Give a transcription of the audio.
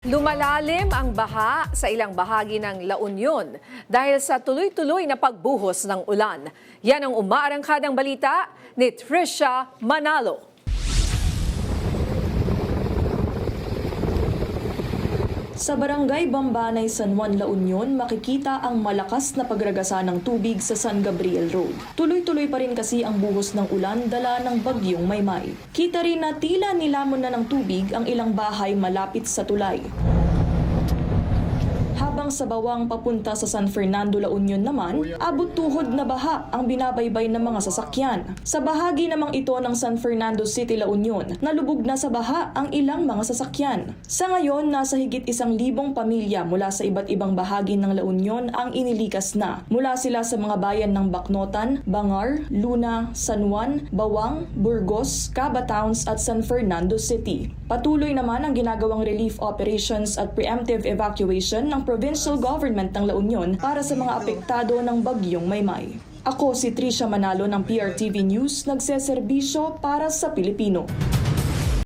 Lumalalim ang baha sa ilang bahagi ng La Union dahil sa tuloy-tuloy na pagbuhos ng ulan. Yan ang umaarangkadang balita ni Trisha Manalo. Sa Barangay Bambanay, San Juan, La Union, makikita ang malakas na pagragasa ng tubig sa San Gabriel Road. Tuloy-tuloy pa rin kasi ang buhos ng ulan dala ng bagyong Maymay. Kita rin na tila nilamon na ng tubig ang ilang bahay malapit sa tulay. Habang sa bawang papunta sa San Fernando, La Union naman, abot tuhod na baha ang binabaybay ng mga sasakyan. Sa bahagi namang ito ng San Fernando City, La Union, nalubog na sa baha ang ilang mga sasakyan. Sa ngayon, nasa higit 1,000 pamilya mula sa iba't ibang bahagi ng La Union ang inilikas na. Mula sila sa mga bayan ng Bacnotan, Bangar, Luna, San Juan, Bawang, Burgos, Caba Towns at San Fernando City. Patuloy naman ang ginagawang relief operations at preemptive evacuation ng provincial government ng La Union para sa mga apektado ng bagyong Maymay. Ako si Trisha Manalo ng PRTV News, nagseserbisyo para sa Pilipino.